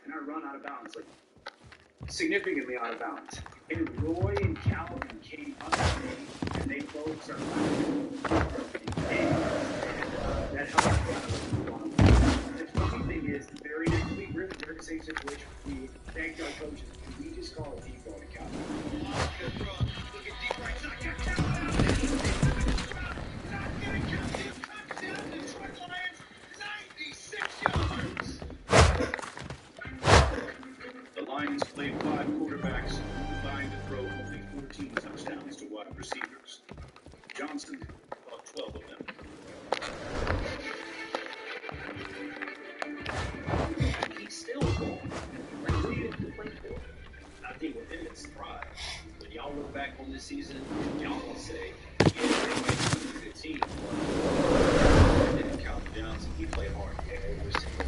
and I run out of bounds, like significantly out of bounds. And Roy and Calvin came up to me, and they both started laughing. And that helped me out a lot. The funny thing is, the very next week, we're in the very same situation. We thanked our coaches, and we just call it deep ball to Calvin. Look at deep right side. Got Calvin out there. Not getting Calvin. Touchdown, Detroit Lions, 96 yards. The Lions played 5 quarterbacks combined to throw only 14 touchdowns to wide receivers. Johnson caught 12 of them. And he's still going. Like, who do you play for? I think with him it's pride. When y'all look back on this season, y'all will say, yeah, they made 15. And then Calvin Johnson, he played hard every single game.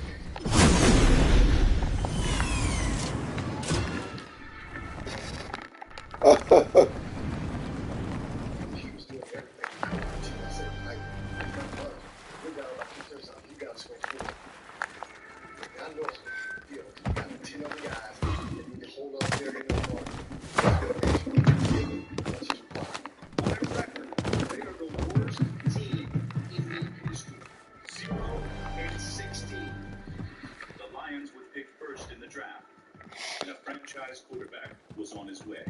Quarterback was on his way.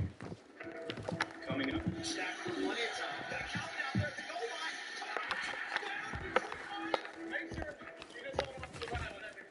Coming up. Stack for one time. Got Calvin out there at the goal line. Make sure you just hold on to the run whatever.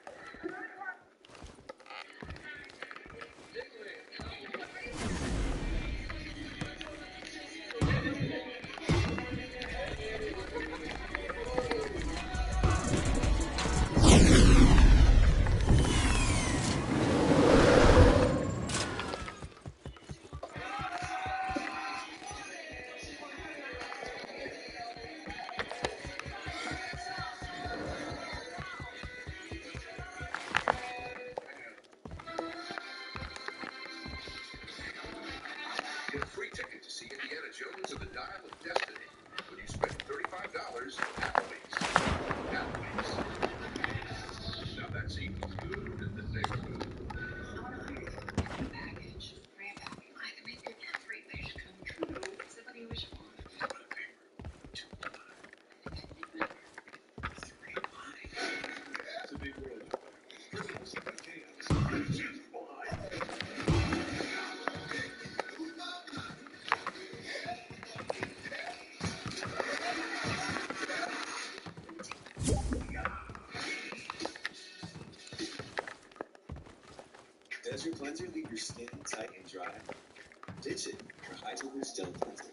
Get a free ticket to see Indiana Jones and the Dial of Destiny when you spend $35 at Applebee's. Applebee's. Now that's equal good in the neighborhood. Package. Grant package. I can make your 3 wish come true. What's the buddy wish for? Toilet paper. 2 ply. 3 ply. That's a big world. It's like chaos. Just why? Does your cleanser leave your skin tight and dry? Ditch it for Hydro's Gel Cleanser.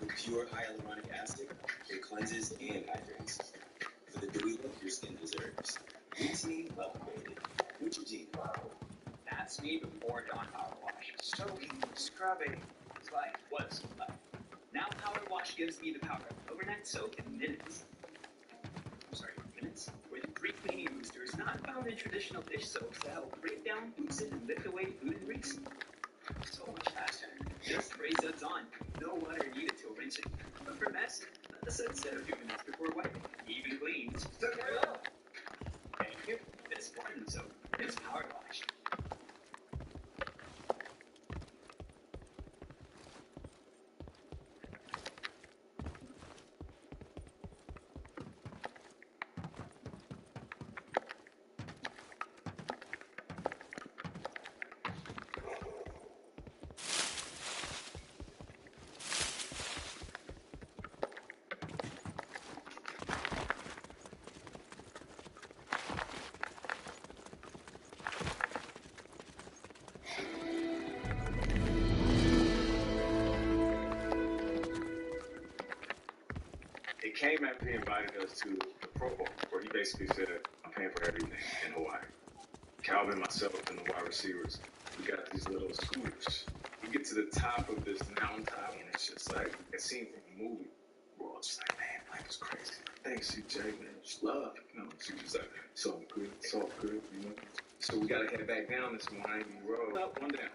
With pure hyaluronic acid, it cleanses and hydrates. For the dewy look your skin deserves. Routine upgraded. Neutrogena. That's me before Dawn Power Wash. Soaking, scrubbing. It's like, what's life? Now Power Wash gives me the power of overnight soak in minutes. Minutes? With 3 cleaning boosters not found in traditional dish soaps that help break down, loosen, and lift away food and grease. So much faster. Just 3 suds on. No water needed till rinsing. But for mess, let the suds set a few minutes before wiping. Even cleans. Thank you. It's Spartan soap. It's Power Wash. He came after he invited us to the Pro Bowl, where he basically said, I'm paying for everything in Hawaii. Calvin, myself, and the wide receivers, we got these little scooters. We get to the top of this mountaintop, and it's just like a scene from a movie. We're all just like, man, life is crazy. Thanks, CJ, man. Just love, you know. She was like, it's all good, you know. So we got to head back down this winding road, up, one down.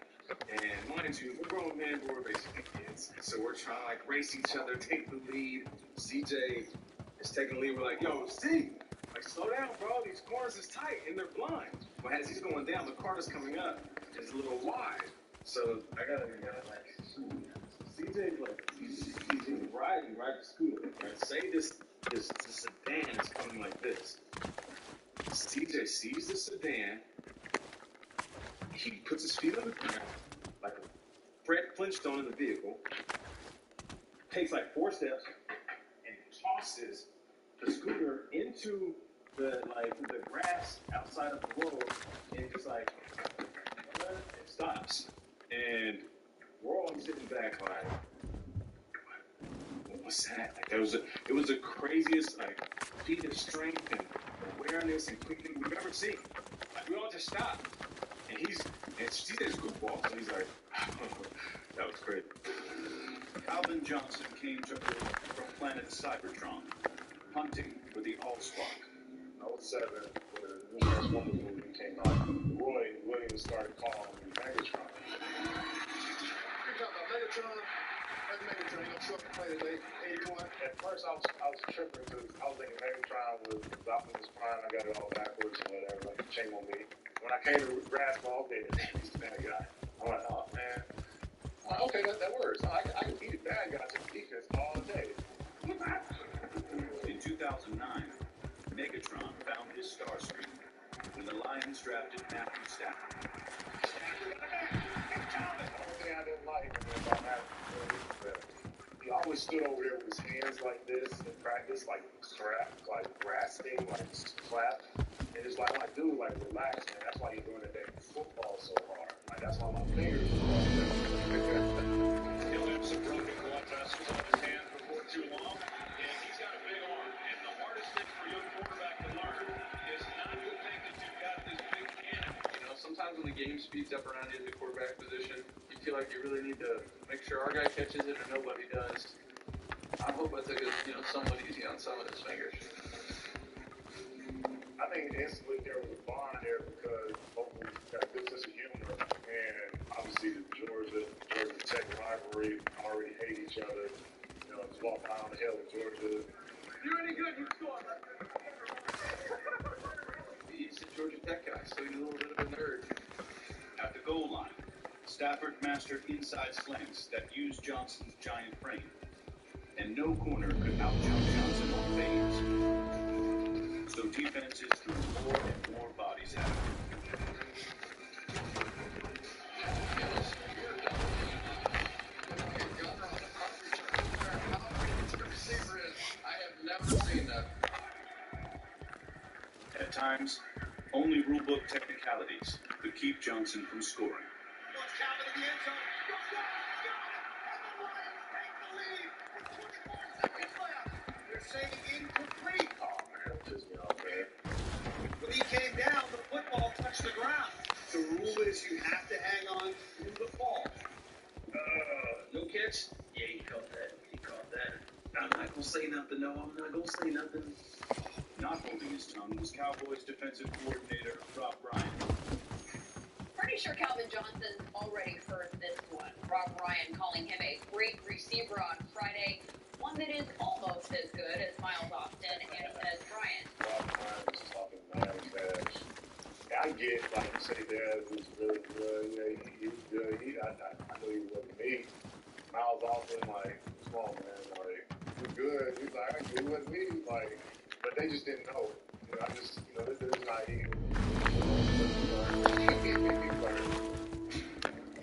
And mind you, we're grown men, but we're basically kids. So we're trying to like race each other, take the lead. CJ is taking the lead. We're like, yo, Steve, like slow down, bro. These corners is tight and they're blind. But as he's going down, the cart is coming up. It's a little wide. So I gotta like, CJ's like, he's riding right the scooter. Right? Say this sedan is coming like this. CJ sees the sedan. He puts his feet on the ground like a Fred Flintstone in the vehicle. Takes like 4 steps and tosses the scooter into the grass outside of the road, and just like it stops. And we're all sitting back like, what was that? Like it was the craziest like feat of strength and awareness and quickly we've ever seen. Like we all just stopped. And she says goofball, so he's like, that was crazy. Calvin Johnson came to Earth from planet Cybertron, hunting for the Allspark. In 07, when the new Transformers movie came out, Roy Williams started calling me Megatron. You're talking about Megatron? That's Megatron. You gonna show up and play today? 81? At first, I was tripping because I was thinking Megatron was Optimus Prime. I got it all backwards and whatever. Like, shame on me. When I came to grasp all day, damn, he's the bad guy. I'm like, oh man. Okay, that works. I can beat bad guys in defense all day. In 2009, Megatron found his Starscream when the Lions drafted Matthew Stafford. The only thing I didn't like about Matthew, he always stood over there with his hands like this in practice, like strapped, like grasping, like clap. And it's like, dude, like, relax, man. That's why you're doing it at football so hard. Like, that's why my fingers He'll have some broken blood vessels on his hands before too long, and he's got a big arm. And the hardest thing for your quarterback to learn is not to think that you've got this big cannon. You know, sometimes when the game speeds up around you at the quarterback position, you feel like you really need to make sure our guy catches it or nobody does. I hope I took it, somewhat easy on some of his fingers. I think instantly there was a bond there because both of them got good sense of humor, and obviously the Georgia Tech rivalry already hate each other. Just walk down the hill in Georgia. You're any good, you score. He's a Georgia Tech guy, so he's a little bit of a nerd. At the goal line, Stafford mastered inside slants that used Johnson's giant frame, and no corner could outjump Johnson on fades. So defenses threw more and more bodies at him. I have never seen that. At times, only rulebook technicalities could keep Johnson from scoring. They're saying incomplete. Oh man, that pissed me off, man. When he came down, the football touched the ground. The rule is you have to hang on through the fall. No catch? Yeah, he caught that. I'm not gonna say nothing, no. I'm not gonna say nothing. Not holding his tongue was Cowboys defensive coordinator Rob Ryan. Pretty sure Calvin Johnson already heard this one. Rob Ryan calling him a great receiver on Friday, one that is almost as good as Miles Austin, and he says Bryant. Rob Ryan was talking mad trash. I get, like, you say that was really good. Yeah, he was good. I know he wasn't me. Miles Austin, like, come on, man. Like, you're good. He's like, he wasn't me. Like, but they just didn't know. This is not easy.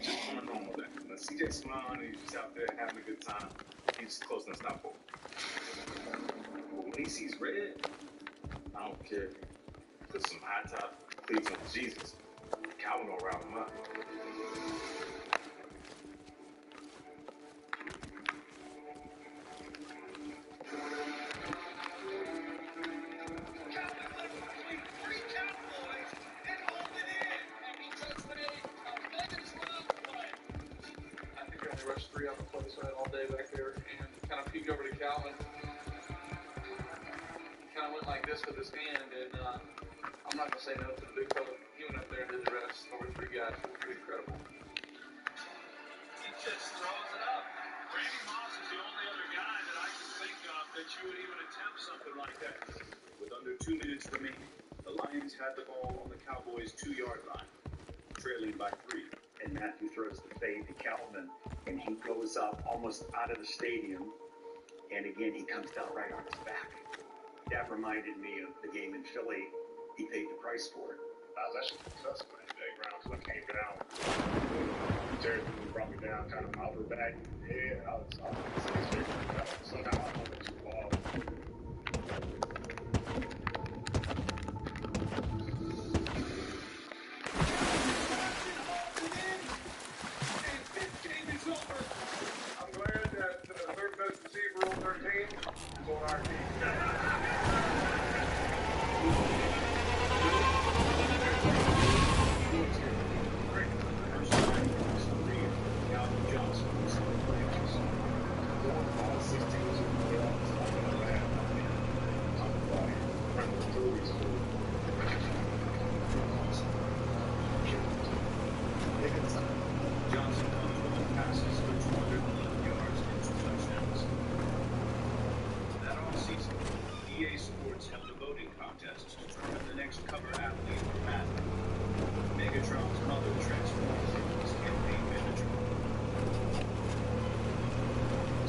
Just on a normal day. When CJ smiling, he's just out there having a good time. He's close to unstoppable. When he sees red, I don't care. Put some high top cleats on Jesus. Calvin gonna round him up. Rushed 3 on the play side all day back there and kind of peeked over to Calvin. Kind of went like this with his hand, and I'm not going to say no to the big fella. He went up there and did the rest over 3 guys. It was pretty incredible. He just throws it up. Randy Moss is the only other guy that I can think of that you would even attempt something like that. With under 2 minutes remaining, the The Lions had the ball on the Cowboys' 2-yard line, trailing by 3. And Matthew throws the fade to Calvin, and he goes up almost out of the stadium, and again, he comes down right on his back. That reminded me of the game in Philly. He paid the price for it. I was actually successful in that ground because I came down. Jerry brought me down, kind of my upper back. Yeah, I was somehow I hung into the ball. I'm glad that the third best receiver on their team is on our team. Johnson comes with passes for 211 yards and 2 touchdowns. That offseason, EA Sports held a voting contest to determine the next cover athlete for Madden. Megatron's mother transformed into his campaign manager.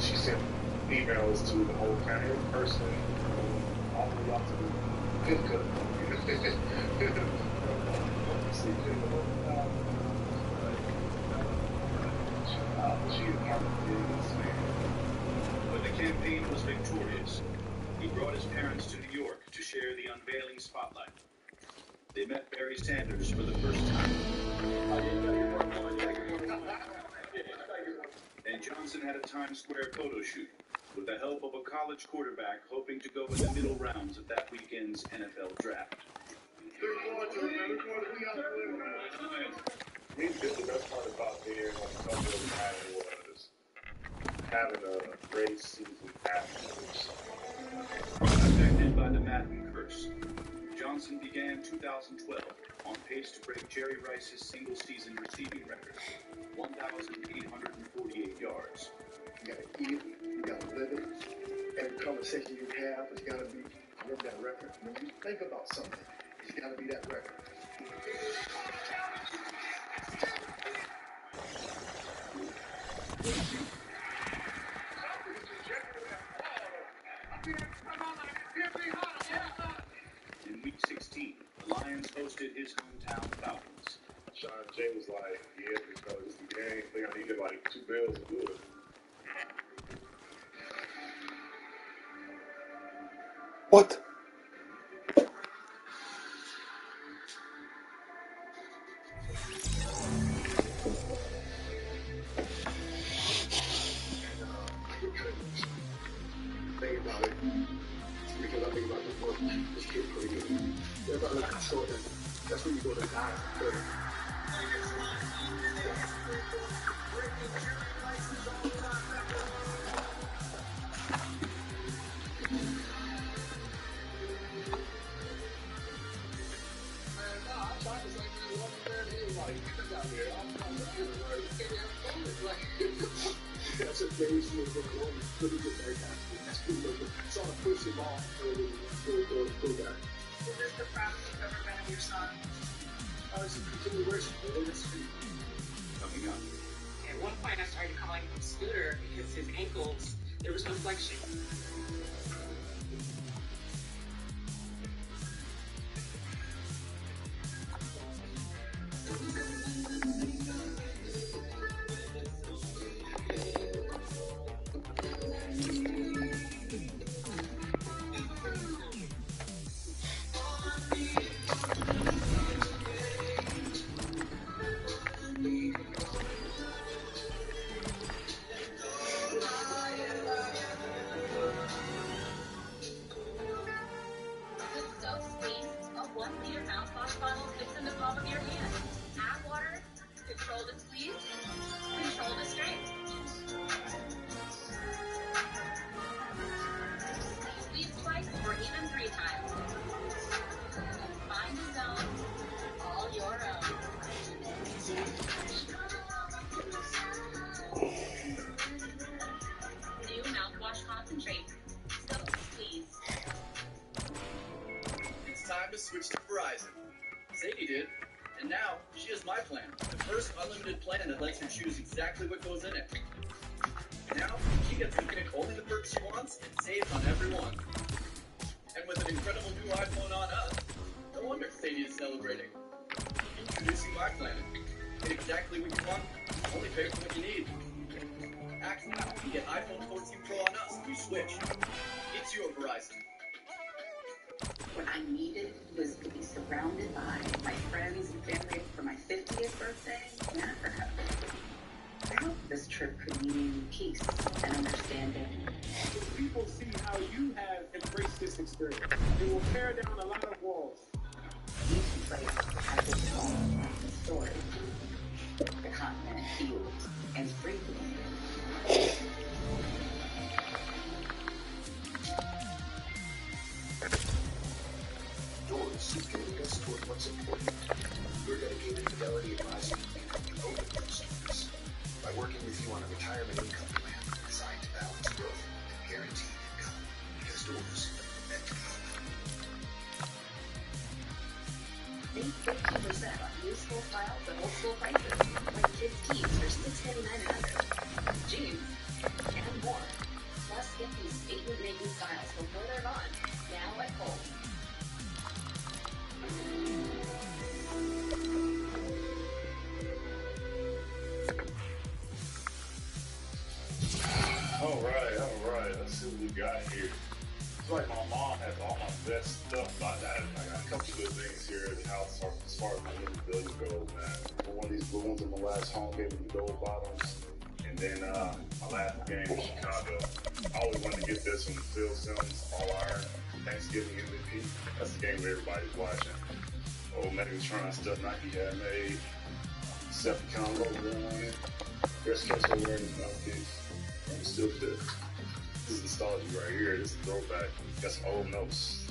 She sent emails to the whole kind of person, all the way up to the good cook. When the campaign was victorious, he brought his parents to New York to share the unveiling spotlight. They met Barry Sanders for the first time. And Johnson had a Times Square photo shoot with the help of a college quarterback hoping to go in the middle rounds of that weekend's NFL draft. I mean, the best part about being on the cover of Madden was having a great season afterwards. Affected by the Madden curse, Johnson began 2012 on pace to break Jerry Rice's single-season receiving record, 1,848 yards. You gotta eat it, you gotta live it. Every conversation you have has gotta be with that record. When you think about something, it's gotta be that record. In week 16, the Lions hosted his hometown Falcons. Sean Jay was like, yeah, because it's the game. I think I needed like 2 bills to do it. What? Think about it. Because I think about the book, this kid pretty good. Everybody look how short that is. That's when you go to die. That's a day's worth of one pretty good right now. That's pretty good. It's on a push him off for the guy. Is this the proudest you've ever been of your son? It's a continuation of the speed. Coming up, At one point, I started calling him Scooter because his ankles, there was no flexion. Switch to Verizon. is my plan. The first unlimited plan that lets her choose exactly what goes in it. Now, she gets to pick only the perks she wants and saves on every one. And with an incredible new iPhone on us, no wonder Sadie is celebrating. Introducing my plan. Get exactly what you want, only pay for what you need. Act now and get iPhone 14 Pro on us if you switch. It's your Verizon. What I needed was to be surrounded by my friends and family for my 50th birthday in Africa. I hope this trip could mean peace and understanding. If people see how you have embraced this experience, it will tear down a lot of walls. Each place has its home and story. The continent heals and frees. Doors is guiding us toward what's important. Your dedicated Fidelity advisor will be open to the students. By working with you on a retirement income plan designed to balance growth and guaranteed income, because Doors meant to be open. Save 15% on new school files at old school prices, like kids' tees for $6.99 and under, jeans, and more. Plus, get these statement-making styles before they're gone, now at home. All right. Let's see what we got here. It's like my mom has all my best stuff. I got a couple of good things here at the house as far as my memorabilia goes, man. One of these blue ones in my last home gave me the gold bottoms. And then my last game in Chicago, I always wanted to get this from Phil Simmons, All Iron, Thanksgiving MVP. That's the game where everybody's watching. Old Megatron stuff Nike had made. Decepticon logo on it. Chris Kessler wearing his mouthpiece. I'm still fit. This is nostalgia right here. This is throwback. Got some old notes.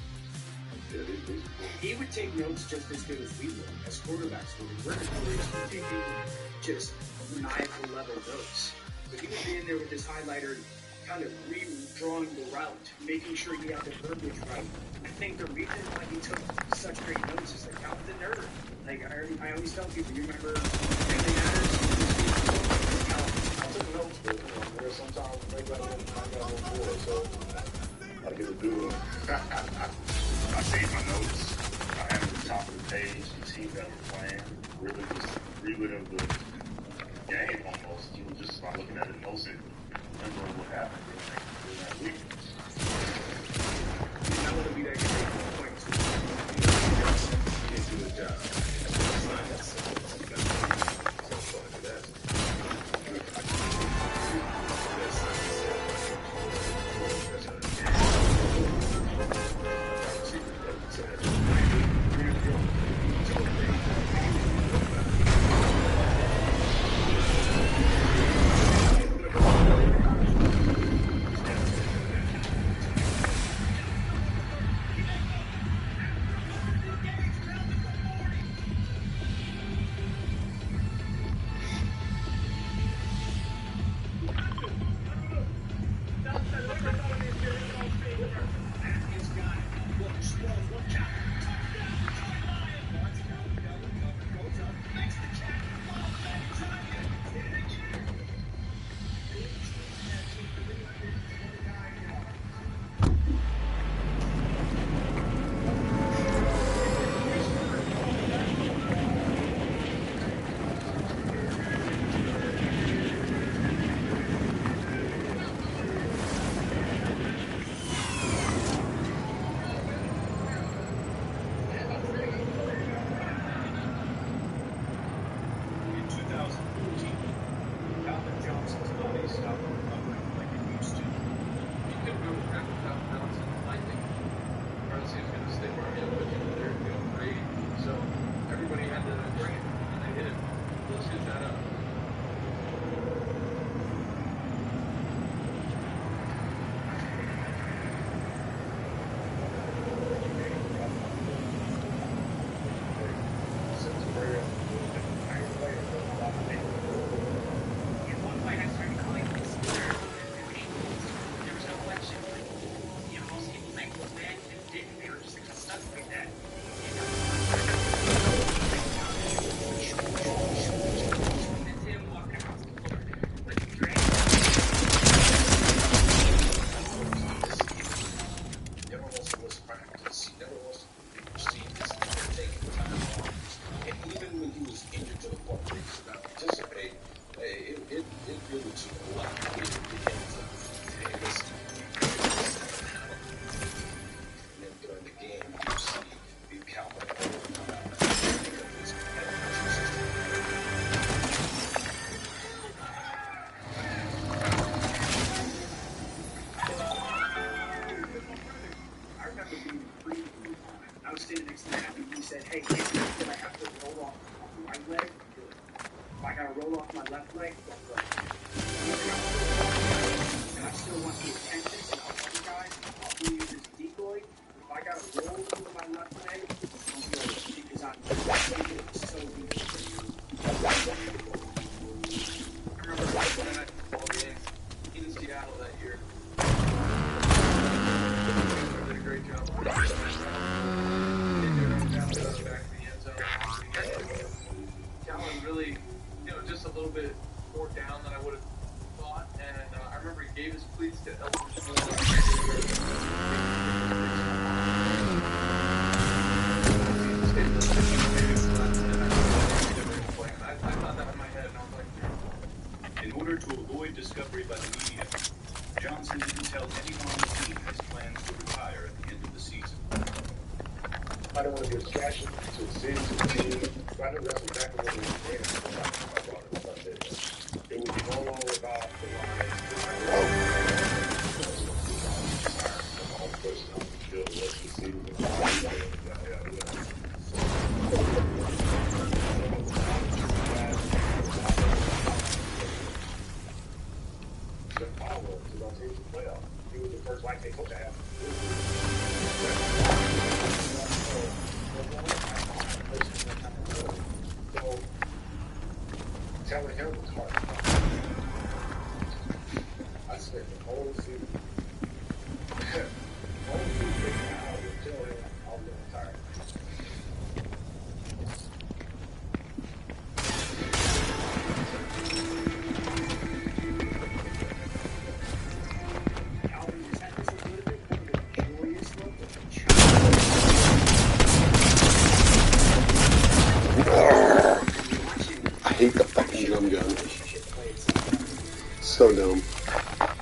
Yeah, these are cool. He would take notes just as good as we would as quarterbacks would. We're notorious for taking just maniacal level notes. But he would be in there with his highlighter, kind of redrawing the route, making sure he had the verbiage right. I think the reason why he took such great notes is that Calvin's a nerd. Like I always tell people, you remember Family Matters? I took notes, but there sometimes maybe I got one more, so I get to do it. I saved my notes. I have at the top of the page the team that we're playing. Really just reliving the game almost. You know, just by looking at it, mostly remember what happened during that week. I want to be that guy who points. Can't do the job. It's not that simple. You got to be so fun to that. roll off my left leg, and I still want the attention, and I'll tell you guys, I'll do you this decoy. If I got to roll over my left leg, don't do it because I'm so deep. I remember Monday night football games in Seattle that year. Did a great job. They did right down the back of the end zone. Calvin really, just a little bit more down than I would have thought. And I remember he gave his cleats to Elton. I thought that in my head, and I was like, in order to avoid discovery by the media, Johnson didn't tell anyone on the team his plans to retire at the end of the season. I don't want to be a distraction to the city, to the team. I know that's exactly what we were doing. It would be no longer about the Lions. All the person on the field the rest of the season. The follow-up to our team's playoff. He was the first white coach to have. So, telling him was hard. I spent the whole season thinking I would tell him I was retired. Calvin, is that just a little bit more of a joyous look? I hate the fucking drum gun. So dumb.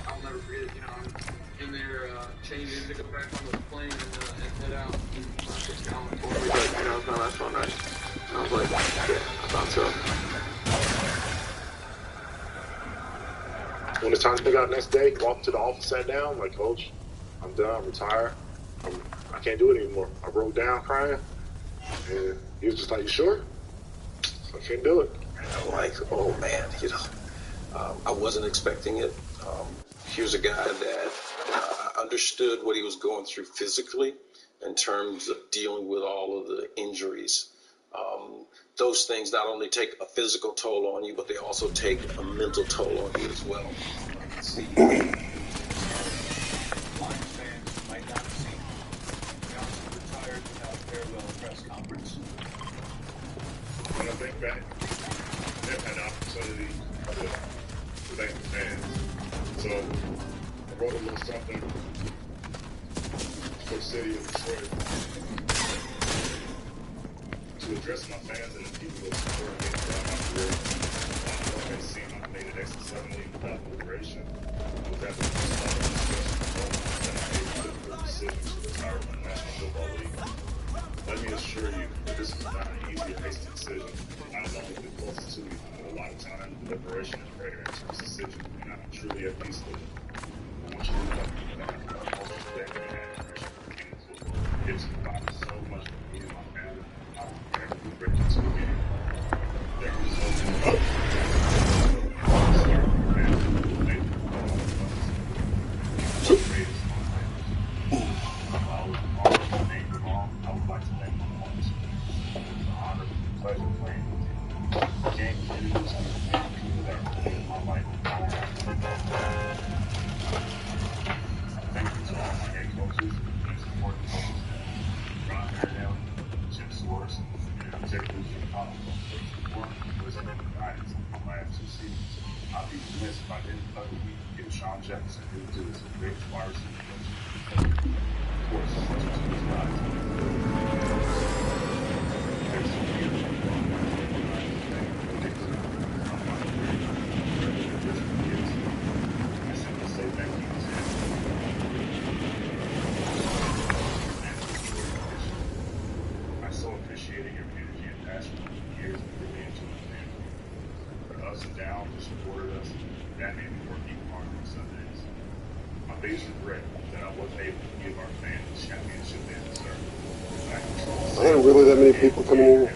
I'll never forget it. I'm in there changing to go back on the plane and head out. And Calvin told me that, it was my last one night. And I was like, yeah, I thought so. When it's time to pick out the next day, walked to the office, sat down, I'm like, Coach, I'm done, I'm retired. I can't do it anymore. I broke down crying. And he was just like, you sure? I can't do it. I'm like, oh man, I wasn't expecting it. He was a guy that understood what he was going through physically in terms of dealing with all of the injuries. Those things not only take a physical toll on you, but they also take a mental toll on you as well. See, Lions fans might not have seen Johnson retired without a farewell press conference. When I think back, they've had an opportunity to thank the fans. So I wrote a little something for the city of Detroit to address my fans and the people that support me throughout my career. I've always seen I've made an extra 7 million without deliberation. With that, that I made a difficult decision to retire from the National Football League. Let me assure you that this was not an easy or hasty decision. I know the closest to you with a lot of time, deliberation, and prayer into this decision, and I'm truly at peace with it. I want you to know that I'm most respect and admiration for King's football. It's provided so much for me and my family. I will practically break into the game. Thank you so much. Jefferson, who is a great wide receiver coach. Of course, much to his guys. There's some beautiful I simply say thank you to him. I so appreciated your energy and passion for the years of really enjoying the family. The ups and downs that supported us, that made me work even harder on Sundays. My biggest regret that I wasn't able to give our fans the championship they deserve. There aren't really that many people coming in.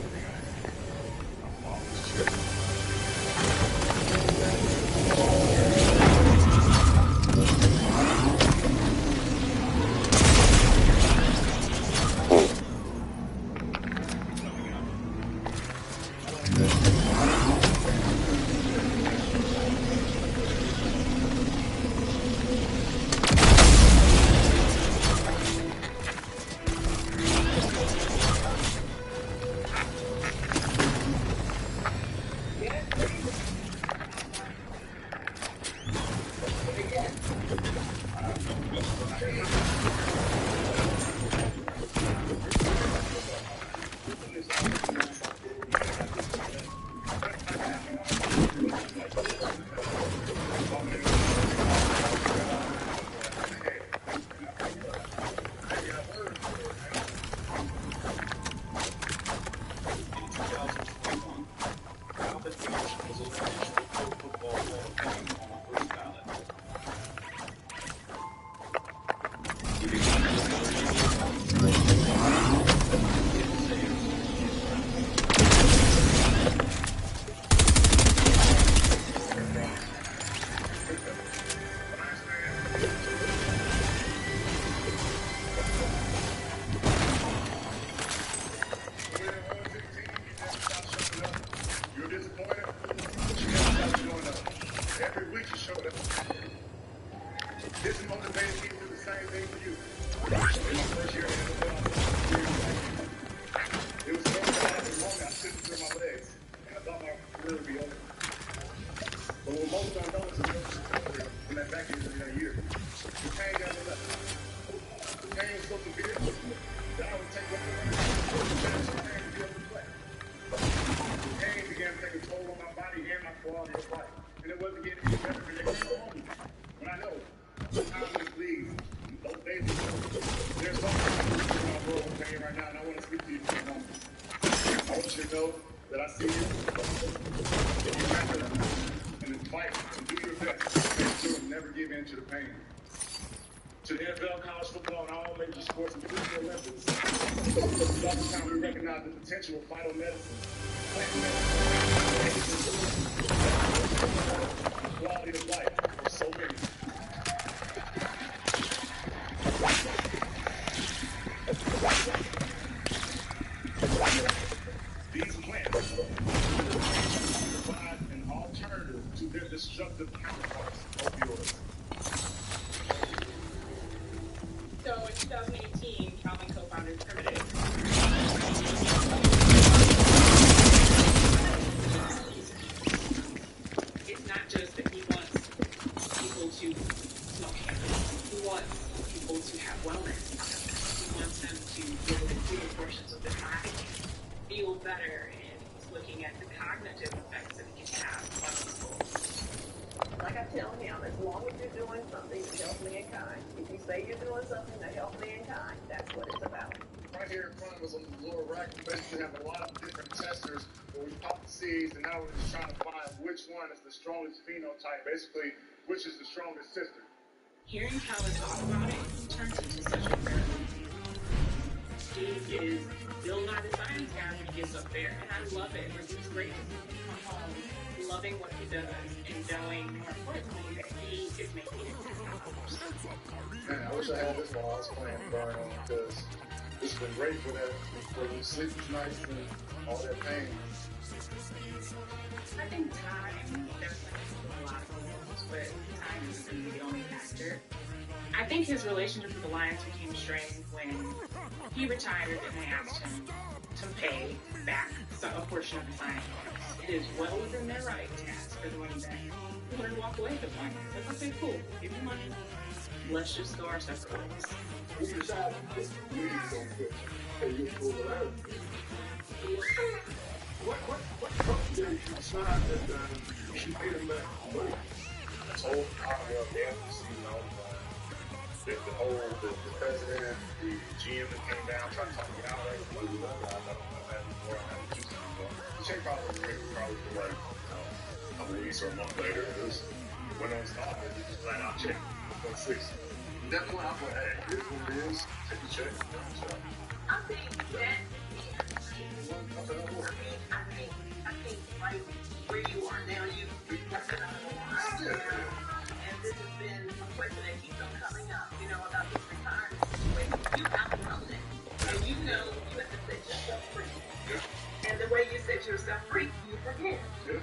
will never be over. But what most don't know is the real story from that back end of that year. The pain got me left. The pain was so severe that I would take what the running to be able to play. The pain began to take a toll on my body and my quality of life. And it wasn't getting any better for the next moment. When I know the time in this league, those days are over. There's something in my world of pain right now, and I want to speak to you for a moment. I want you to know that I see you. If you have to, and fight and do your best to make sure to never give in to the pain. To the NFL, college football, and all major sports, including the Olympics, it's about time we recognize the potential of vital medicine, plant medicine, quality of life for so many. These plants provide an alternative to their destructive counterparts, opioids. So in 2018, Calvin co-founded Primitive. It's not just that he wants people to smoke cannabis. He wants people to have wellness. He wants them to be able to include portions of their body, feel better, and he's looking at the cognitive effects that it can have on people. Like I tell him, as long as you're doing something to help mankind, if you say you're doing something to help mankind, that's what it's about. Right here in front of us on the lower rack, we basically have a lot of different testers where we pop the seeds, and now we're just trying to find which one is the strongest phenotype, basically, which is the strongest sister. Hearing Calvin talk about it turns into such a incredible deal. Steve is Bill Nye the Science Guy when he gets up there, and I love it. It's great to see him come home loving what he does and knowing, more importantly, that he is making it for others. Man, I wish I had this while I was playing Burn On, because it's been great for that, for the sleepless nights and all that pain. I think time, there's a lot of things, but time is going to be the only factor. I think his relationship with the Lions became strained when he retired and they asked him to pay back a portion of the signing bonus. It is well within their right to ask for the money back. He wanted to walk away with money. But okay, cool, give me money. Let's just go our separate ways. We decided to leave so quick, and you pull it out. What company did you decide that she paid him back money? This whole Commonwealth Dance, the president, the GM that came down trying to talk me out of it. I don't know that before. I haven't used it before. The check probably for like a week or a month later. It was went on top. It just flat out check. 1.6. That point, I'm like, hey, here's what it is. Take the check. I think that I think right where you are now, you've gotten out of the line. And this has been a question that keeps on coming up, about this retirement situation. You outgrown it. And you know you have to set yourself free. Yeah. And the way you set yourself free, you forget. Yeah.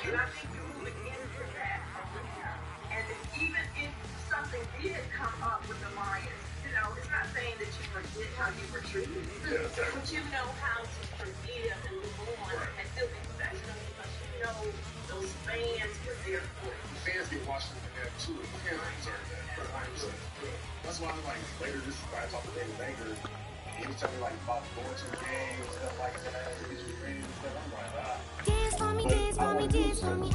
And I think you look into that arena. And even if something did come up with the Lions, it's not saying that you forget how you were treated. Yeah, exactly. But you know how to forgive and move on and still be professional because you know those fans were there for you. The fans get watched from the net too. The fans deserve that. That's why I'm like, later this is why I talked to David Baker. He was telling me like about going to the game and stuff like that. Get your friends and stuff. I'm like, Dance for me, dance for me, dance for me,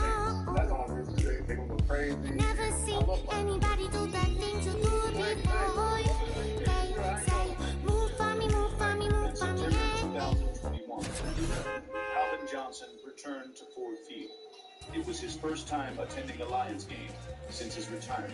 That's all the reason they gonna go crazy. Never seen anybody do that thing you do before. They say, move for me, move for me, move for me. 2021, Calvin Johnson returned to Ford Field. It was his first time attending a Lions game since his retirement.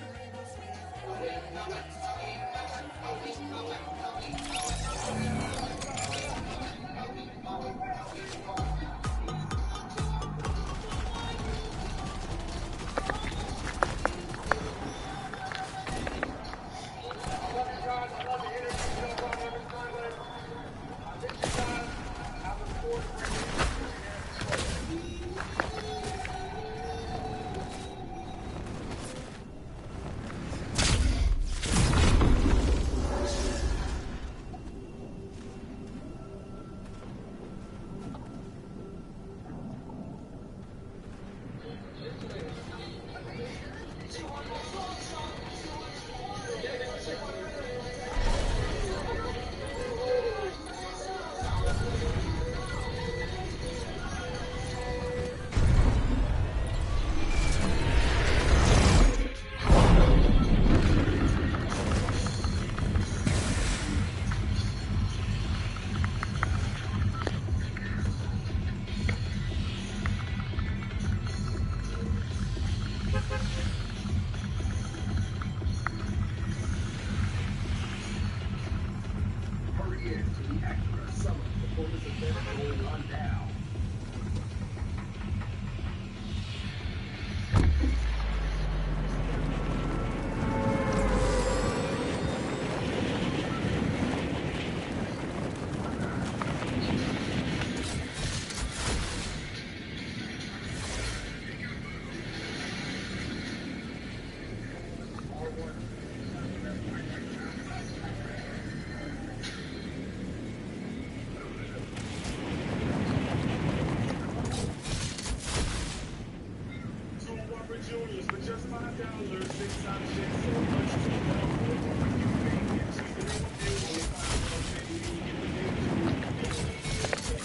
$5, 6 options, so much to love. What you think? It's just the real deal. Only $5 menu, you get the big two.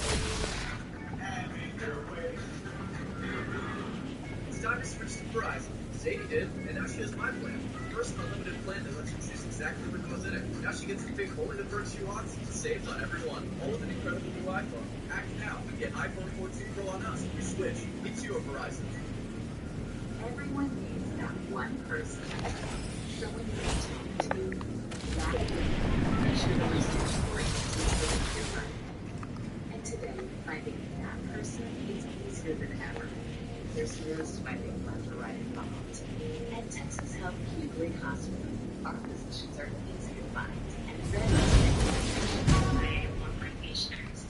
Have it your way. It's time to switch to Verizon. Sadie did, and now she has my plan. First unlimited plan that lets you choose exactly what goes in it. Now she gets to pick only the perks she wants and saves on every one. All with an incredible new iPhone. Act now and get iPhone 14 Pro on us. You switch. It's you at Verizon. Everyone needs that one person. Someone you can talk to. That you should always do great to live your life. And today, finding that person is easier than ever. There's no sweating left or right involved. At Texas Health Kugeley Hospital, our physicians are easy to find and ready to take one for patients.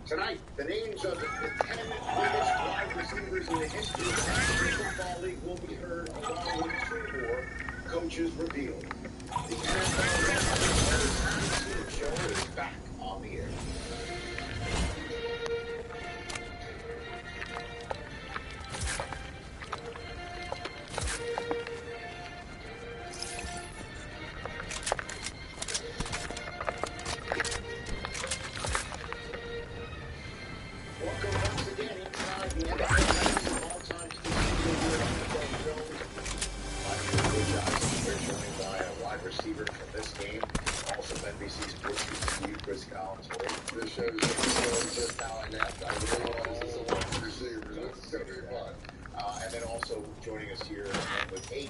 Tonight, the names of the 10 biggest wide receivers in the history of the National Football League will be heard, along with 2 more coaches revealed. The NFL show is back on the air. Welcome once again inside the NFL all-time We're joined by a wide receiver from this game, also NBC Sports Chief Chris Collins. This show is just how inept I really this is a wide receiver. This is going to be fun. And then also joining us here with 8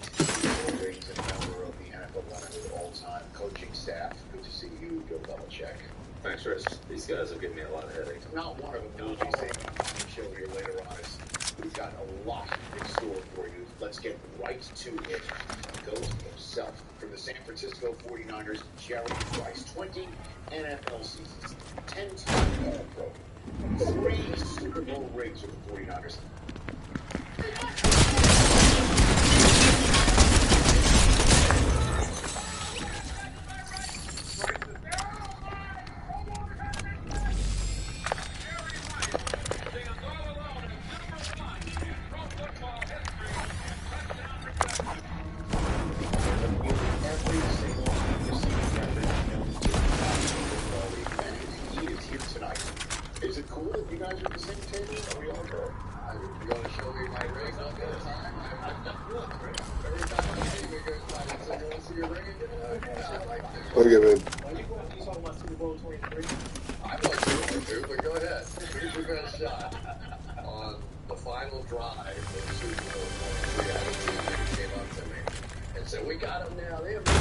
rings and member of the NFL 100 all-time coaching staff. Good to see you, Bill Belichick. Thanks, Chris. These guys have given me a lot of headaches. Not one of them will be saying on the show here later on. We've got a lot in store for you. Let's get right to it. Goes himself from the San Francisco 49ers, Jerry Rice. 20 NFL seasons, 10-time All-Pro, 3 Super Bowl rings with the 49ers. Is it cool that you guys are at the same table? Are we all good? You going to show me my ring all the time? Every time I see you guys, I say, you want to see your ring again? I like this. What do you mean? Are you talking about Super Bowl 23? I wasn't going to, but go ahead. Here's your best shot. On the final drive of Super Bowl 23, I had a teammate came up to me and said, we got them now. They have been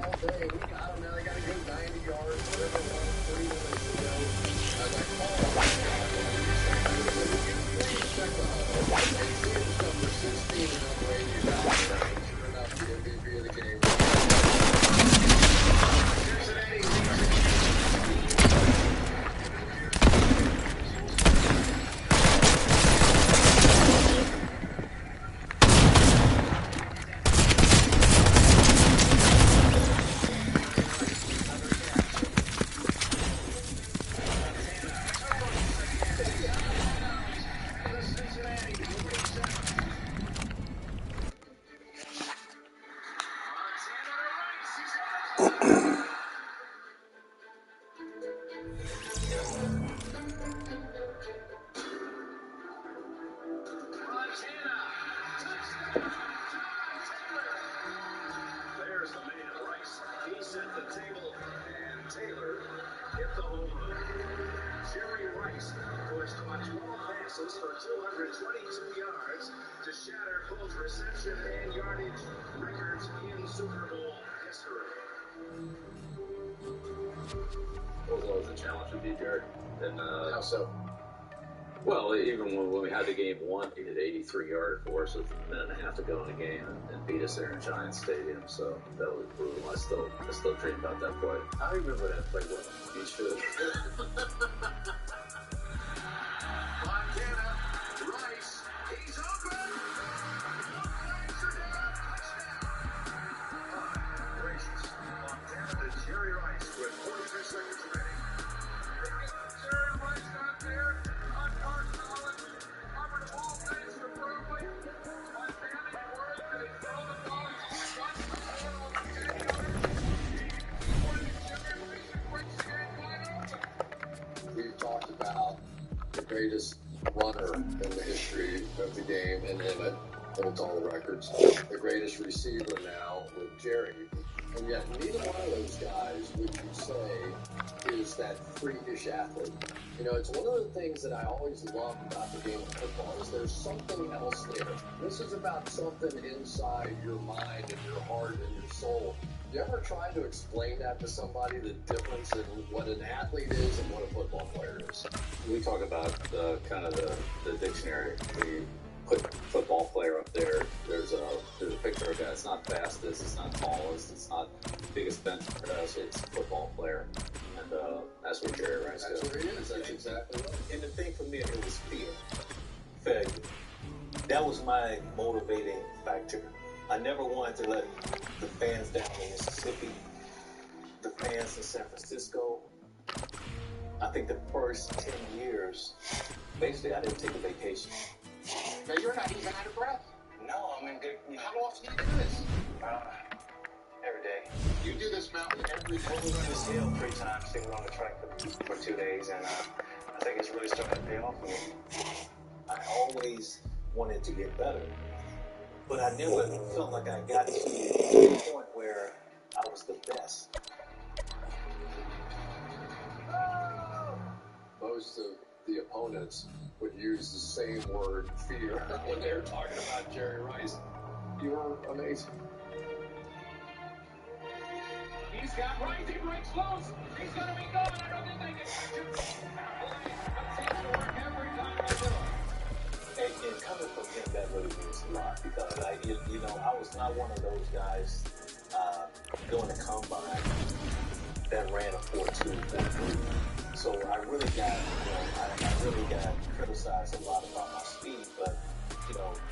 all day. We got them now. They got to go 90 yards, whatever, 3 minutes to go. I was like, oh my God. Please check the huddle and see if number 16 in the way you got it. Sure enough, the MVP of the game. There's the man, Rice. He set the table, and Taylor hit the home run. Jerry Rice pushed on 12 passes for 222 yards to shatter both reception and yardage records in Super Bowl history. It was always a challenge with you, Jared. And How so? Well, even when we had the game won, he did 83 yards for us with a minute and a half to go in the game and beat us there in Giant Stadium. So that was brutal. I still dream about that play. I remember that play well. You should. Montana, Rice, he's open. Gracious. Montana to Jerry Rice with 42 seconds remaining. Jerry Rice out there. Uncharged Collins. Covered the ball, finished the Brooklyn. Montana, you worried that he throw the ball? He's got the ball on the 10-yarder. He pointed to Jerry Rice and breaks the game wide open. We've talked about the greatest runner in the history of the game in Emmett, holds all the records. The greatest receiver now with Jerry. And yet neither one of those guys, would you say, is that freakish athlete. You know, it's one of the things that I always loved about the game of football is there's something else there. This is about something inside your mind and your heart and your soul. You ever tried to explain that to somebody, the difference in what an athlete is and what a football player is? We talk about kind of the dictionary. We put football player up there. There's a picture of a guy. It's not fastest. It's not tallest. It's not biggest bench press. It's football player, and that's what Jerry Rice does. That's what he is. That's exactly right. And the thing for me, it was fear. Failure. That was my motivating factor. I never wanted to let the fans down in Mississippi, the fans in San Francisco. I think the first 10 years, basically, I didn't take a vacation. Now, you're not even out of breath. No, I mean, How often do you do this? every day. You do this mountain every day. We've run this hill 3 times, sitting on the track for 2 days, and I think it's really starting to pay off for me. I always wanted to get better, but I never felt like I got to the point where I was the best. Most of the opponents would use the same word, fear, when they were talking about Jerry Rice. You were amazing. He's got Rice. He breaks loose. He's going to be going. I don't think they can catch him. It seems to work every time they do it. And coming from him, that really means a lot, because I was not one of those guys doing the combine that ran a 4.2, 4.3. So I really got, I really got criticized a lot about my speed, but,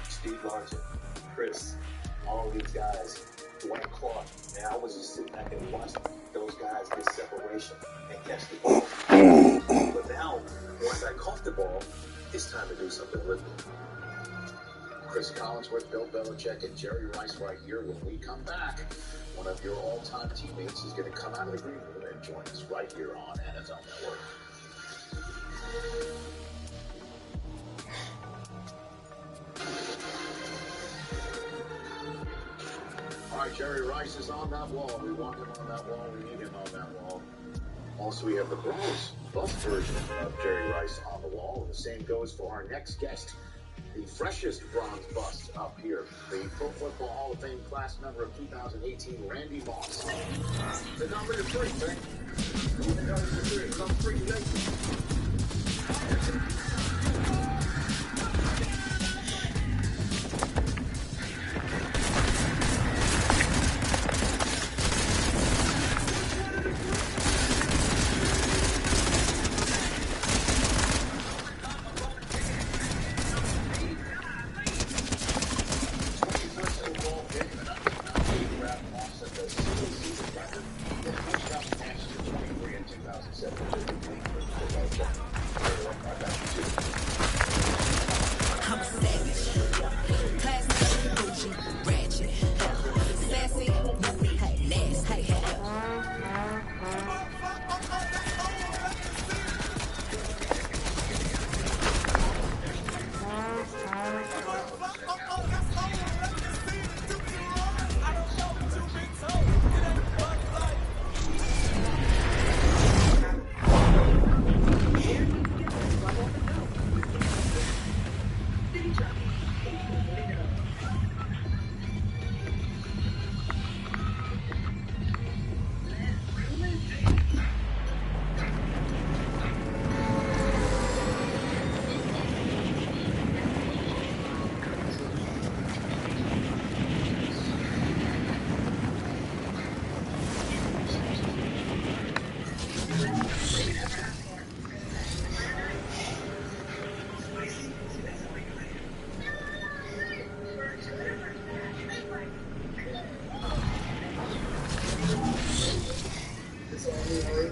Steve Largent, Chris, all these guys, Dwight Clark, man, I was just sitting back and watching those guys get separation and catch the ball. But now, once I caught the ball, it's time to do something with it. Chris Collinsworth, Bill Belichick, and Jerry Rice right here. When we come back, one of your all-time teammates is going to come out of the green room and join us right here on NFL Network. All right, Jerry Rice is on that wall. We want him on that wall. We need him on that wall. Also, we have the bust version of Jerry Rice on the wall. And the same goes for our next guest, the freshest bronze bust up here, the Pro Football Hall of Fame class member of 2018, Randy Moss. The number 3, man. The number 3. Some free late. saw me already.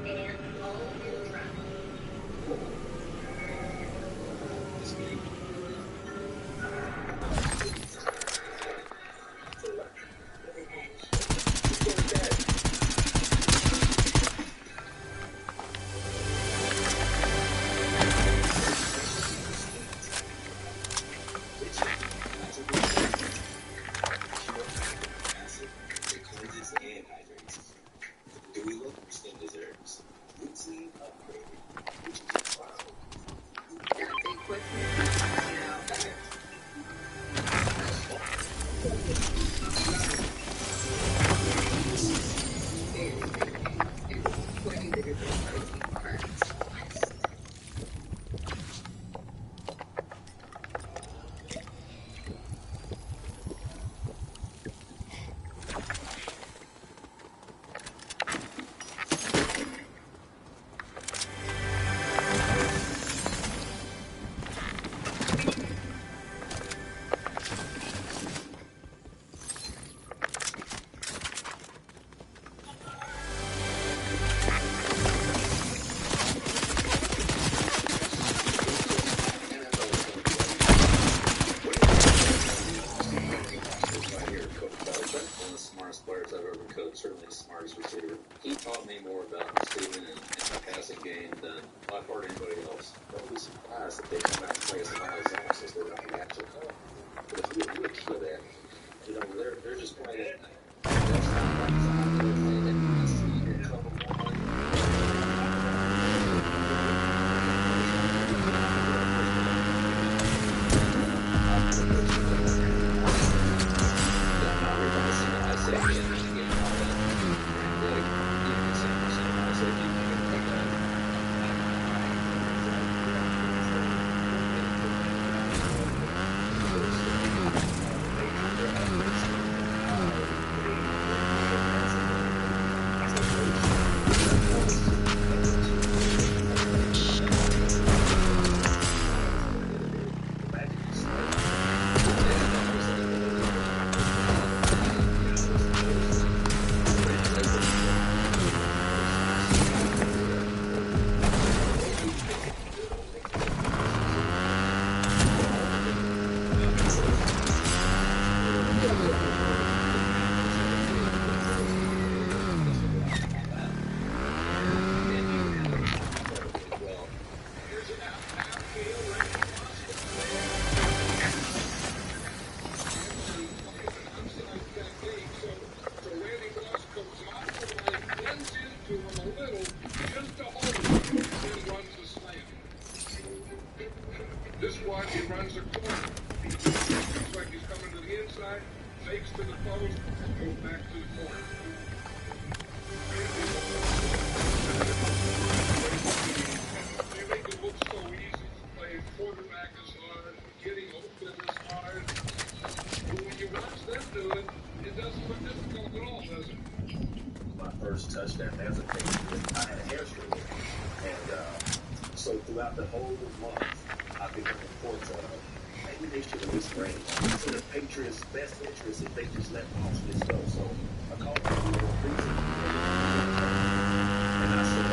And all in track. With an edge. Acid, it cleanses and hydrates. The dewy look your skin deserves. Routine upgraded, which is wow. That's a quick you know. It's way bigger than a protein bar. Players I've ever coached, certainly the smartest receiver. He taught me more about receiving and the passing game than by far anybody else. Don't be surprised if they come out and play us out of zone since they're not the actual call. But if you look for that, you know, they're just playing it. That's not zone, they're playing it. See and cover one. This one, he runs a corner. Looks like he's coming to the inside, fakes to the post, and goes back to the corner. They make it look so easy. Playing quarterback is hard. Getting open is hard. But when you watch them do it, it doesn't look difficult at all, does it? My first touchdown as a Patriot, I had a hamstring injury. And so throughout the whole month, I've been getting reports of maybe they should at least range. It's in the Patriots' best interest if they just let Austin go. So I called the preseason and I said,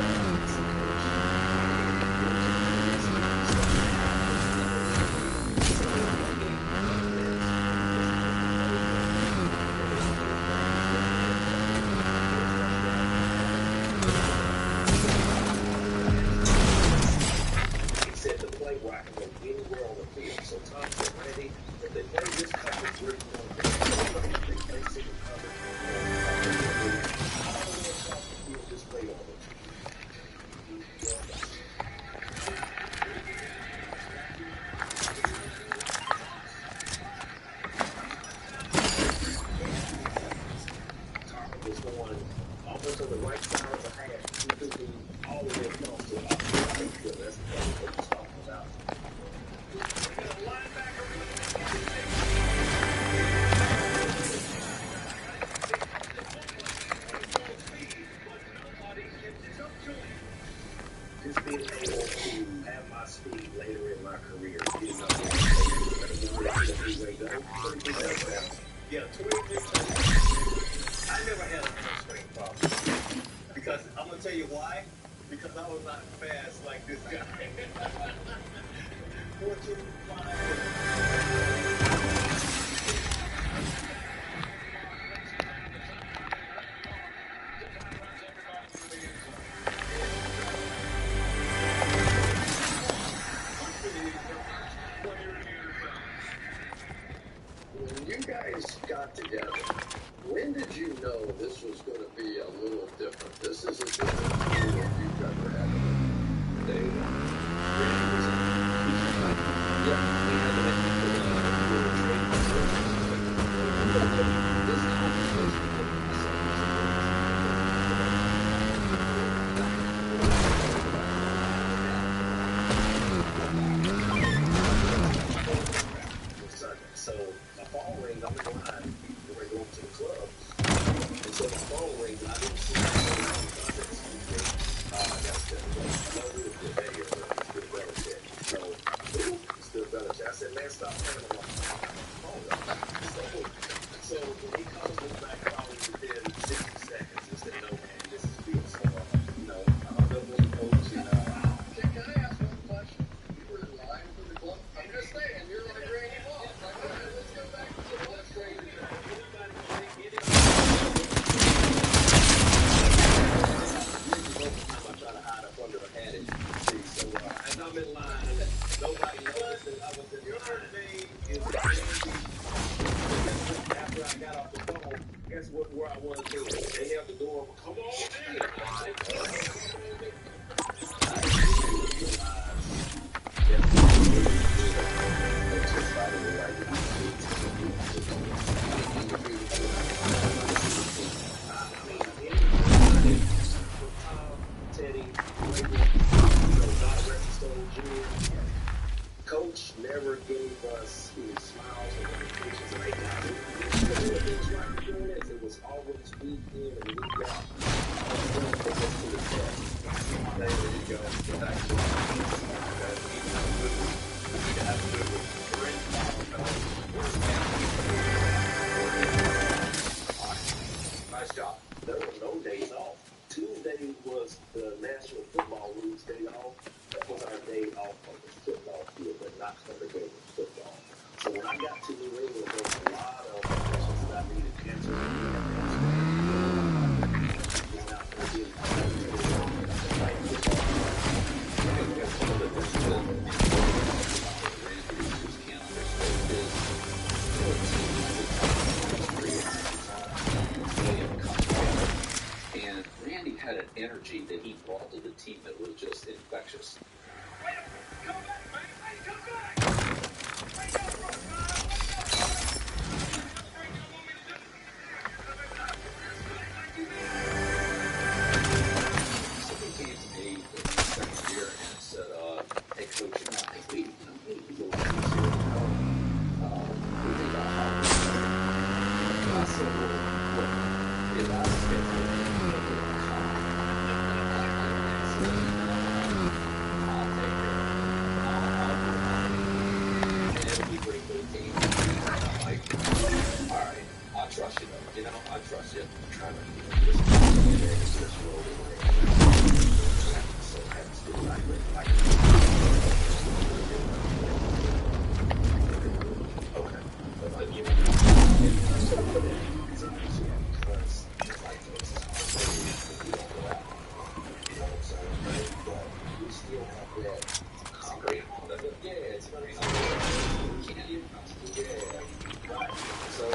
where I can go anywhere on the field. So Tom said, Randy, if they play this coverage, we're going to they play single coverage. I don't want to off the field, just play on it. been able to have my speed later in my career. Yeah, 23 touchdowns. I never had a hamstring problem. Because I'm going to tell you why. Because I was not fast like this guy. 14.5. When you guys got together, when did you know this was going to be a little different? This is a different team than you've ever had. Day one. Yeah, we had to make this conversation. So my phone rings, I'm in line, we're going to the club. And so my phone rings, and I didn't see my phone. I got to no, we would get better, but it's still better check. So, it's still better check. I said, man, stop playing on my phone. So when he calls me back probably within 60 seconds, he said, no, man, this is real. So, I'm a double coach, and Can I ask one question? You were in line for the club. I'm just saying, you're like Randy Moss. Like, all right, let's go back to the left straight. I try to hide up under a hat and see. So, and I'm in line, and nobody knows that I was in line. After I got off the phone, guess where I was doing? They held the door open. Come on in. Coach never gave us any smiles or notifications like that. It was always week in and week out. There you go. Nice job. There were no days off. Tuesday was the National Football League's day off. That was our day off on the football field, but not for the game of football. So when I got to New England, there was a lot of questions that I needed answered. And Randy had an energy that he brought to the team that was just infectious. Somebody came to me in the second year and said, hey, coach, I think we need to go to this year. We think about how I said, well, look, if I schedule I trust you, though. I trust you. I'm trying to keep this road so I have to do like okay. But you we still have that. Yeah, it's very right. So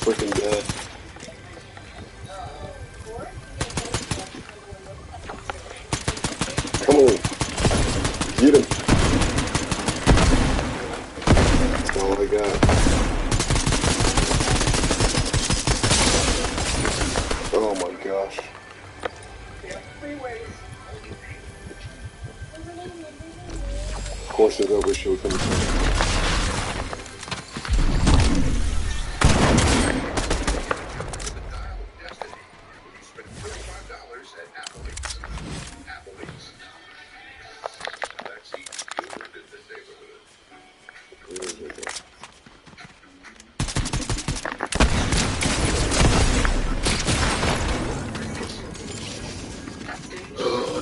freaking good. Come on. Get him. got. Oh my gosh. Of course, there's over show coming through.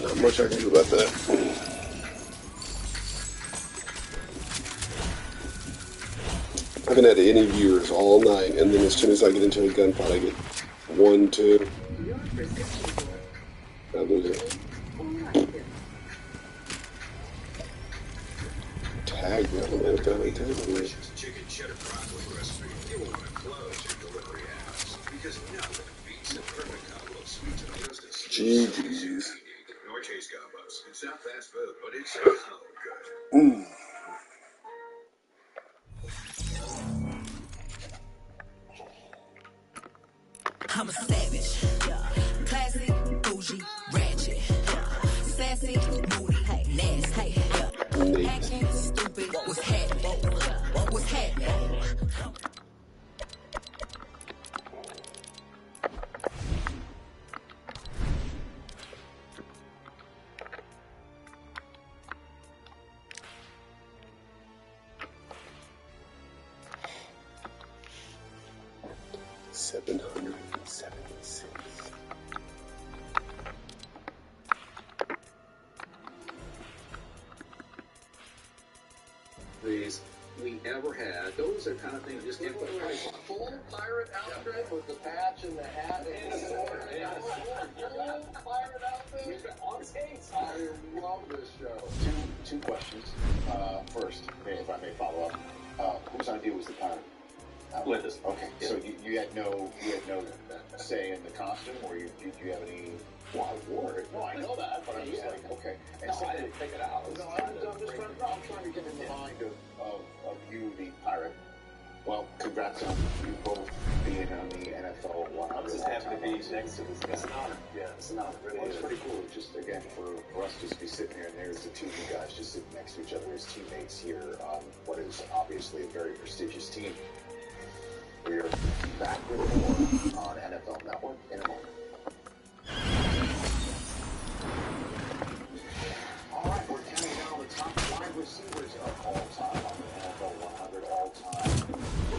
Not much I can do about that. I haven't had any viewers all night, and then as soon as I get into a gunfight, I get 1, 2. I lose it. Tag me, man. Tag me. Chicken cheddar broccoli recipe. You will want to close your delivery apps because nothing beats the perfect combo of sweet tomatoes and GG's. Nor taste combos. It's not fast food, but it's so good. I'm a savage, classic, bougie, ratchet, sassy, moody, nasty, hacking, stupid. What's happening? What's happening? $776. These we ever had. Those are kind of things you just can't put a price on. Full pirate outfit with the patch and the hat and the sword. Full pirate outfit on skates. I love this show. Two questions. First, if I may follow up, whose idea was the pirate? Linda's. Okay, Yeah. so you had no say in the costume, or did you have any? Well, I wore it. No, I know that, but I'm just like, okay. And No, I didn't pick it out. No, I'm trying to get in the mind of you, the pirate. Well, congrats on you both being on the NFL 100. I'm just happy to be next to this guy. It's an honor. Yeah, it's an honor. It really Well, it's is. pretty cool. Just again, for us just to be sitting here, and there's the two of you guys just sitting next to each other as teammates here on what is obviously a very prestigious team. We're back with more on NFL Network in a moment. All right, we're counting down the top wide receivers of all time on the NFL 100 all-time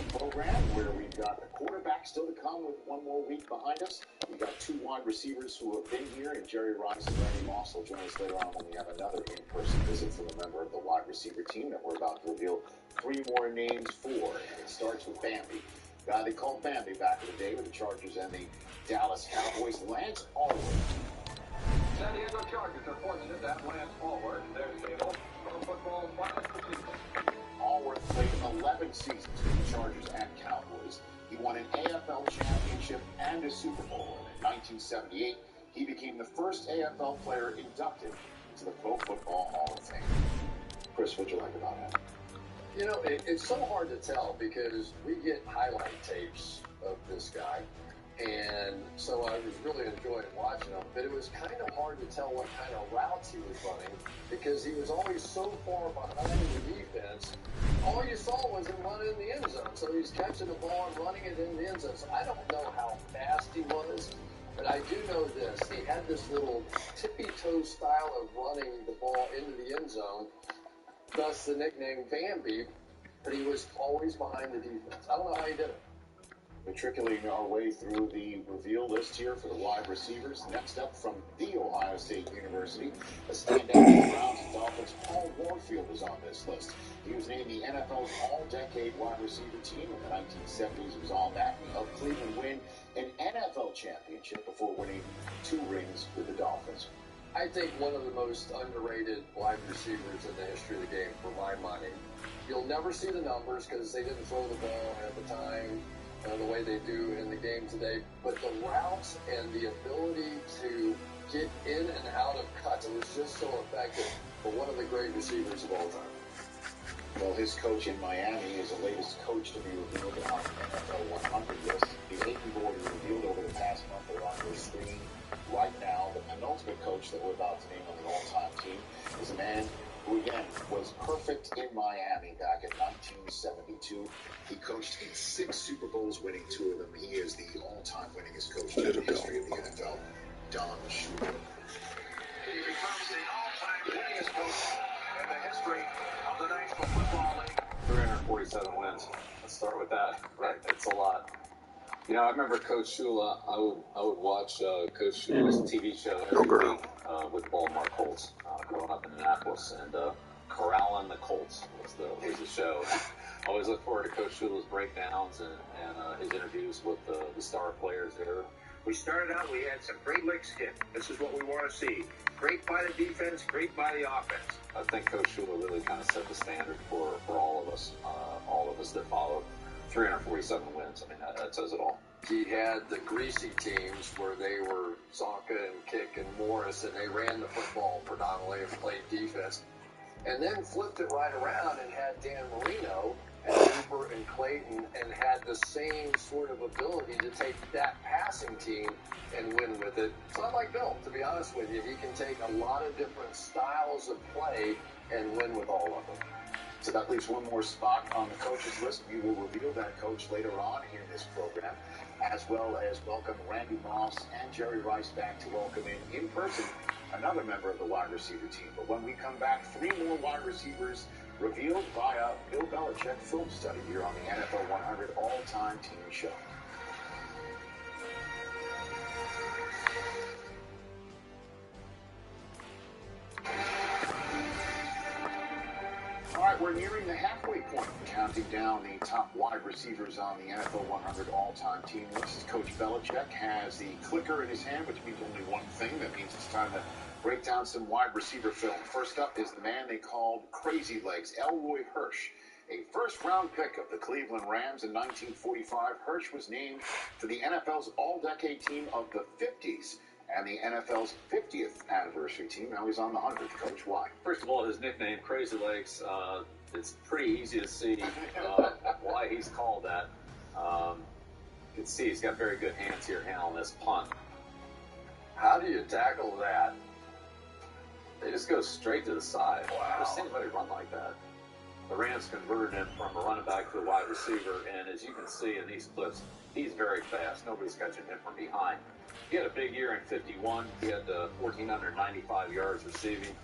program, where we've got the quarterback still to come with one more week behind us. We've got two wide receivers who have been here, and Jerry Rice and Randy Moss will join us later on when we have another in-person visit from a member of the wide receiver team that we're about to reveal three more names for. And it starts with Bambi. Guy they called Bambi back in the day with the Chargers and the Dallas Cowboys, Lance Allworth. San Diego Chargers are fortunate to have Lance Allworth, their stable, pro football finest receiver. Allworth played 11 seasons with the Chargers and Cowboys. He won an AFL championship and a Super Bowl. And in 1978, he became the first AFL player inducted into the Pro Football Hall of Fame. Chris, what'd you like about him? You know, it's so hard to tell because we get highlight tapes of this guy. And so I was really enjoying watching him, but it was kind of hard to tell what kind of routes he was running because he was always so far behind the defense. All you saw was him running in the end zone. So he's catching the ball and running it in the end zone. So I don't know how fast he was, but I do know this. He had this little tippy-toe style of running the ball into the end zone, thus the nickname Bambi, but he was always behind the defense. I don't know how he did it. Matriculating our way through the reveal list here for the wide receivers. Next up from The Ohio State University, a standout for the Browns and Dolphins, Paul Warfield is on this list. He was named the NFL's all-decade wide receiver team in the 1970s. He was all-that and helped Cleveland win an NFL championship before winning 2 rings with the Dolphins. I think one of the most underrated wide receivers in the history of the game, for my money. You'll never see the numbers because they didn't throw the ball at the time the way they do in the game today. But the routes and the ability to get in and out of cuts, it was just so effective for one of the great receivers of all time. Well, his coach in Miami is the latest coach to be revealed on NFL 100 list. The 8 we've already revealed over the past month are on your screen right now. The penultimate coach that we're about to name on the all-time team is a man who, again, was perfect in Miami back in 1972. He coached in 6 Super Bowls, winning 2 of them. He is the all-time winningest coach in the history of the NFL, Don Shula. He becomes the all-time winningest coach in the history of the National Football League. 347 wins. Let's start with that. Right, it's a lot. You know, I remember Coach Shula. I would watch Coach Shula's TV show every week with the Baltimore Colts growing up in Annapolis, and Corralling the Colts was the show. I always look forward to Coach Shula's breakdowns and his interviews with the star players there. We started out, we had some great licks hit. This is what we want to see. Great by the defense, great by the offense. I think Coach Shula really kind of set the standard for all of us that followed. 347 wins. I mean, that says it all. He had the greasy teams where they were Zonka and Kick and Morris, and they ran the football predominantly and played defense. And then flipped it right around and had Dan Marino and Hooper and Clayton and had the same sort of ability to take that passing team and win with it. It's not like Bill, to be honest with you. He can take a lot of different styles of play and win with all of them. So that leaves one more spot on the coaches list. We will reveal that coach later on in this program, as well as welcome Randy Moss and Jerry Rice back to welcome in person another member of the wide receiver team. But when we come back, 3 more wide receivers revealed via Bill Belichick film study here on the NFL 100 All-Time Team Show. All right, we're nearing the halfway point, counting down the top wide receivers on the NFL 100 all-time team list. Coach Belichick has the clicker in his hand, which means only one thing. That means it's time to break down some wide receiver film. First up is the man they called Crazy Legs, Elroy Hirsch. A first-round pick of the Cleveland Rams in 1945, Hirsch was named to the NFL's all-decade team of the 50s. And the NFL's 50th anniversary team. Now he's on the 100th. Coach, why? First of all, his nickname, Crazy Legs, it's pretty easy to see why he's called that. You can see he's got very good hands here handling this punt. How do you tackle that? They just go straight to the side. Wow. I've never seen anybody run like that. The Rams converted him from a running back to a wide receiver, and as you can see in these clips, he's very fast. Nobody's catching him from behind. He had a big year in 51. He had 1,495 yards receiving.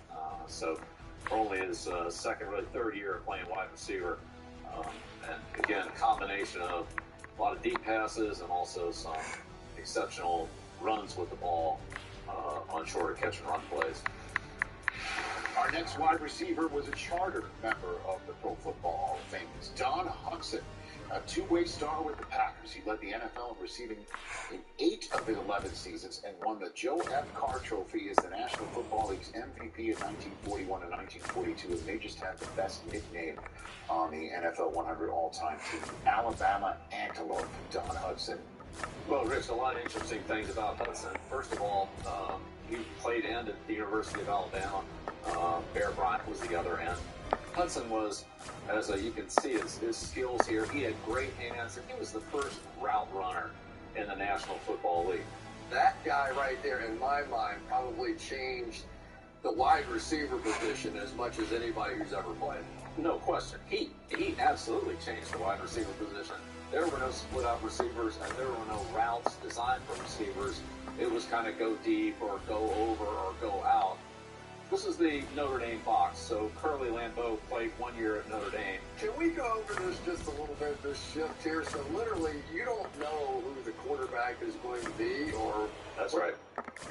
So for only his second, really third year of playing wide receiver. And again, a combination of a lot of deep passes and also some exceptional runs with the ball on shorter catch and run plays. Our next wide receiver was a charter member of the Pro Football Hall of Fame. It's Don Hudson, a two-way star with the Packers. He led the NFL in receiving in 8 of his 11 seasons and won the Joe F. Carr Trophy as the National Football League's MVP in 1941 and 1942, and they just have the best nickname on the NFL 100 all-time team, Alabama Antelope. Don Hudson. Well, Rich, a lot of interesting things about Hudson. First of all, he played end at the University of Alabama. Bear Bryant was the other end. Hudson was, as you can see his skills here, he had great hands, and he was the first route runner in the National Football League. That guy right there, in my mind, probably changed the wide receiver position as much as anybody who's ever played. No question. He absolutely changed the wide receiver position. There were no split-out receivers, and there were no routes designed for receivers. It was kind of go deep or go over or go out. This is the Notre Dame box. So Curly Lambeau played 1 year at Notre Dame. Can we go over this just a little bit, this shift here? So literally, you don't know who the quarterback is going to be, or... That's right.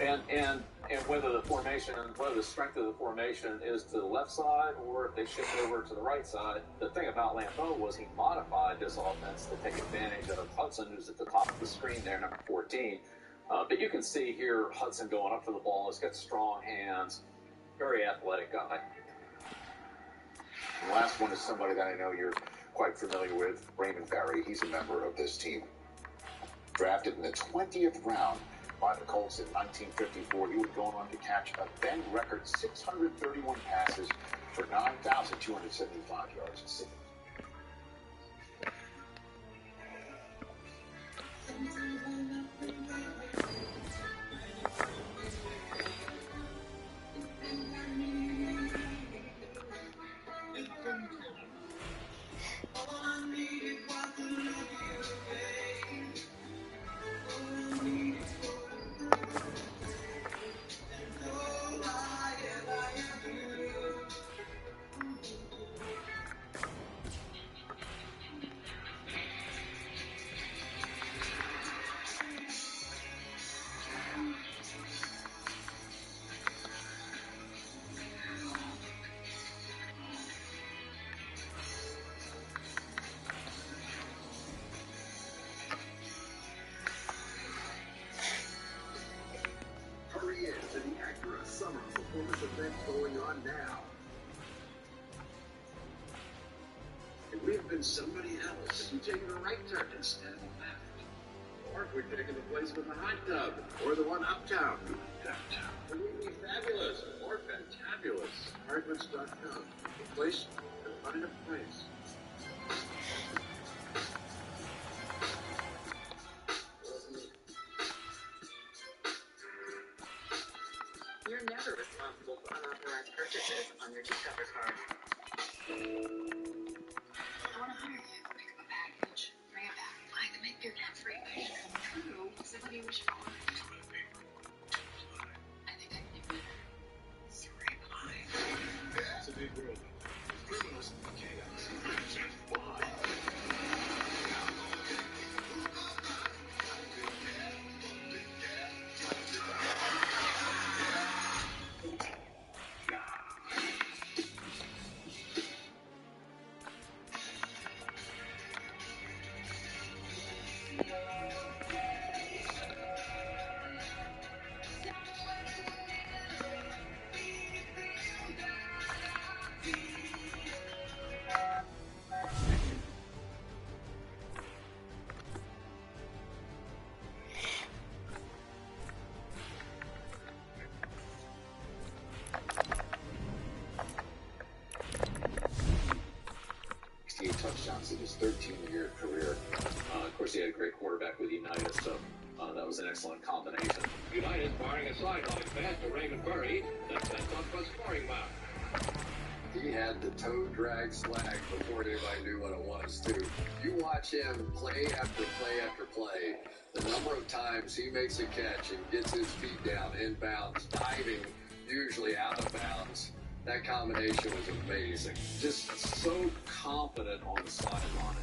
And whether the formation, whether the strength of the formation is to the left side or if they shift over to the right side. The thing about Lambeau was he modified this offense to take advantage of Hudson, who's at the top of the screen there, number 14. But you can see here Hudson going up for the ball. He's got strong hands. Very athletic guy. The last one is somebody that I know you're quite familiar with, Raymond Berry. He's a member of this team. Drafted in the 20th round by the Colts in 1954, he would go on to catch a then record 631 passes for 9,275 yards receiving. Hurry in to the Acura Summer Performance event going on now. If we had been somebody else, we'd taken a right turn instead of a left. Or if we'd taken the place with the hot tub, or the one uptown. Downtown. It would be fabulous, or fantabulous. Apartments.com. A place to find a place. You're never responsible for unauthorized purchases on your Discover card. I want to hire you to pick up a package. Bring it back. I can make your free wish come true. So what do you wish for? I think I can do better. 3 ply. It's a big world. Criminals and chaos. Why? Touchdowns in his 13-year career. Of course, he had a great quarterback with United, so that was an excellent combination. United firing a sideline pass to Raymond Burry. That sets up a scoring mark. He had the toe drag slag before anybody knew what it was, too. You watch him play after play after play, the number of times he makes a catch and gets his feet down inbounds, diving, usually out of bounds. That combination was amazing. Just so confident on the sideline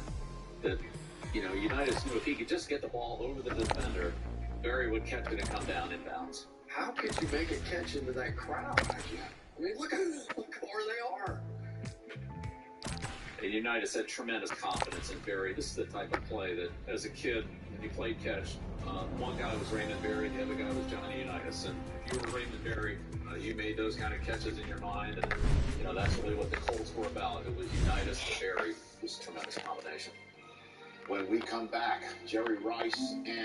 that, United knew if he could just get the ball over the defender, Barry would catch it and come down inbounds. How could you make a catch into that crowd? I mean, look where they are. And United had tremendous confidence in Barry. This is the type of play that, as a kid, when you played catch, one guy was Raymond Barry, the other guy was Johnny Unitas. And if you were Raymond Barry, you made those kind of catches in your mind. And, that's really what the Colts were about. It was Unitas to Barry. It was a tremendous combination. When we come back, Jerry Rice and